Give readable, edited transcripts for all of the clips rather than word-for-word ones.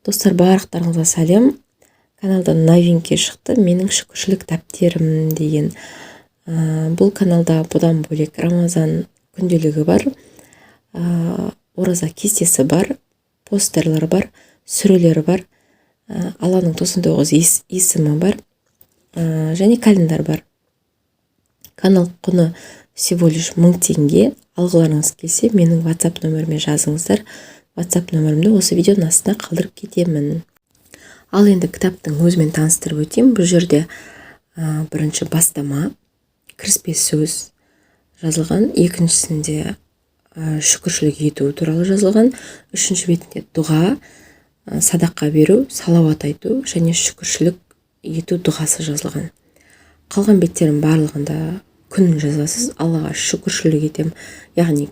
Достар, барлықтарыңызға сәлем. Каналда новинки шықты. Менің шүкіршілік дәптерім деген. Бұл каналда бұдан бөлек Рамазан күнделігі бар, ораза кестесі бар, постерлер бар, сүрелер бар, Алланың 99 есімі бар, және календар бар. Канал құны всего лишь 1000 теңге. Алғыларыңыз келсе, менің WhatsApp нөміріме жазыңыздар. WhatsApp нөмірімді осы видеоның астына қалдырып кетемін. Ал енді кітаптың өзімен таныстырып өтейін. Бұл жерде бірінші бастама, кіріспе сөз жазылған, екіншісінде шүкіршілік ету туралы жазылған, үшінші бетінде дұға, садаққа беру, салауат айту және шүкіршілік ету дұғасы жазылған. Қалған беттердің барлығында күн жазасыз, Аллаға шүкіршілік етем, яғни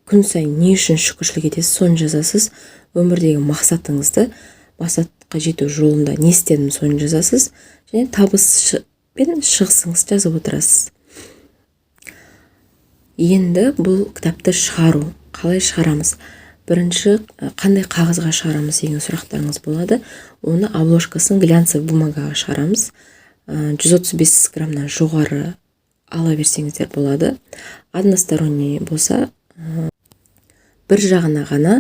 күн сайын не үшін шүкіршілік етесіз, соны жазасыз. Өмірдегі мақсатыңызды, мақсатқа жету жолында не істедім, соны жазасыз, және табыс пен шығысыңызды жазып отырасыз. Енді бұл кітапты шығару, қалай шығарамыз? Бірінші, қандай қағазға шығарамыз деген сұрақтарыңыз болады. Оны обложкасын глянцевый бумагаға шығарамыз. 135 граммнан жоғары ала берсеңіздер болады. Односторонний болса, бір жағына ғана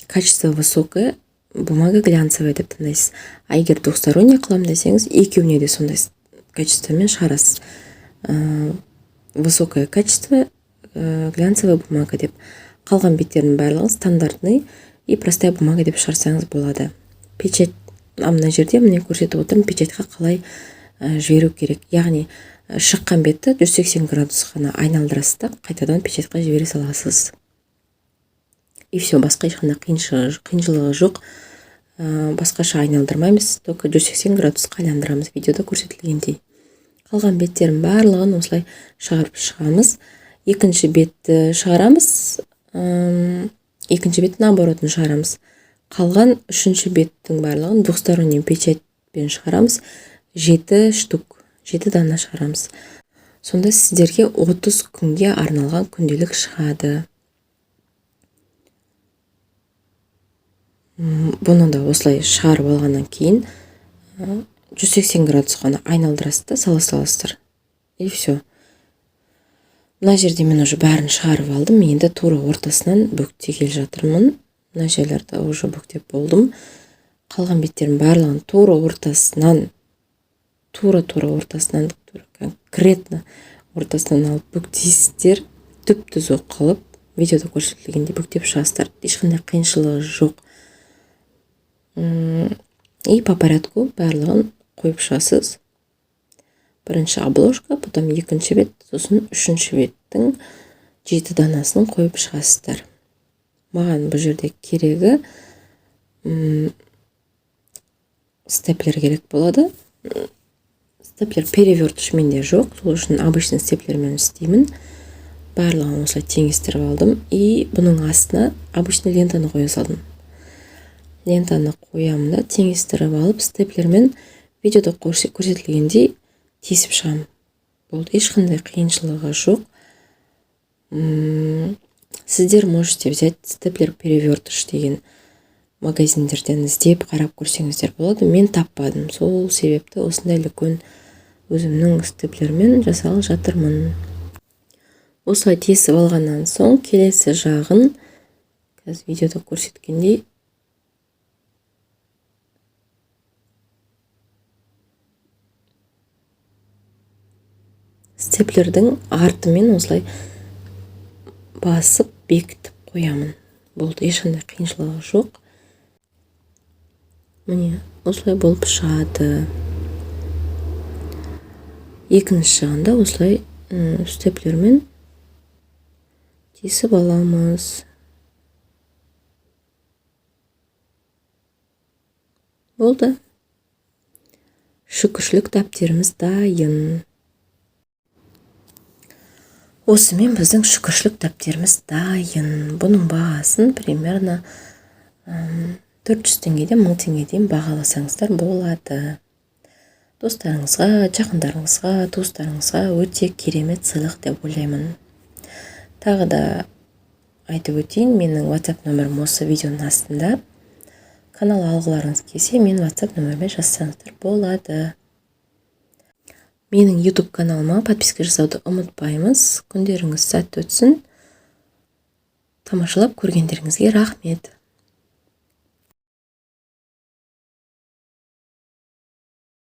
качество высокое, бумага глянцевая деп таңдайсыз. А егер двухсторонний қылам десеңіз, екеуіне де сондай качествомен шығарасыз. Высокое качество, глянцевая бумага деп. Қалған беттердің барлығын стандартный и простая бумага деп шығарсаңыз болады. Печать, мына жерде міне көрсетіп отырмын, печатьқа қалай жіберу керек. Яғни шыққан бетті 180 градус қана айналдырасыз да, қайтадан печатьқа жібере саласыз. И все, басқа ешқандай қиыншылығы жоқ. Басқаша айналдырмаймыз, только 180 градусқа айналдырамыз, видеода көрсетілгендей. Қалған беттердің барлығын осылай шығарып шығамыз. Екінші бетті шығарамыз, екінші беттің наоборотын шығарамыз. Қалған үшінші беттің барлығын двухсторонний печатьпен шығарамыз. 7 дана шығарамыз. Сонда сіздерге 30 күнге арналған күнделік шығады. Бұны да осылай шығарып алғаннан кейін 180 градус қана айналдырасыз да, саласыздар. И все. Мына жерде мен уже бәрін шығарып алдым. Енді тура ортасынан бүктегел жатырмын. Мына жерлерді уже бүктеп болдым. Қалған беттердің барлығын тура ортасынан, конкретно ортасынан алып бүктейсіздер. Түп-түзу қылып, видеода көрсетілгенде бүктеп шығасыздар. Ешқандай қиыншылығы жоқ. И по порядку барлығын қойып шығасыз. Бірінші обложка, потом екінші бет, сосын үшінші беттің 7 данасын қойып шығасыздар. Маған бұл жерде керегі степлер керек болады. Степлер перевертыш менде жоқ, сол үшін обычный степлермен істеймін. Барлығын осылай теңестіріп алдым. И бұның астына обычный лентаны қоя салдым. Лентаны қоямын да, теңестіріп алып, степлермен видеода көрсетілгендей тесіп шығам. Болды, ешқандай қиыншылығы жоқ. Сіздер можете взять степлер перевертыш деген магазиндерден іздеп қарап көрсеңіздер болады. Мен таппадым. Сол себепті осындай үлкен өзімнің степлермен жасалып жатырмын. Осылай тесіп алғаннан соң келесі жағын, қазір видеода көрсеткендей, степлердің артымен осылай басып бекітіп қоямын. Болды, ешқандай қиыншылығы жоқ. Міне, осылай болып шығады. Екінші жағында осылай степлермен тесіп аламыз. Болды. Шүкіршілік дәптеріміз дайын. Осымен біздің шүкіршілік дәптеріміз дайын. Бұның бағасын примерно 400 теңгеден 1000 теңгеден бағаласаңыздар болады. Достарыңызға, жақындарыңызға, туыстарыңызға өте керемет сыйлық деп ойлаймын. Тағы да айтып өтейін, менің WhatsApp нөмірім осы видеоның астында. канал алғыларыңыз келсе, мен WhatsApp нөміріме жазсаңыздар болады. Менің YouTube каналыма подписка жасауды ұмытпаймыз. Күндеріңіз сәтті өтсін. Тамашалап көргендеріңізге рахмет.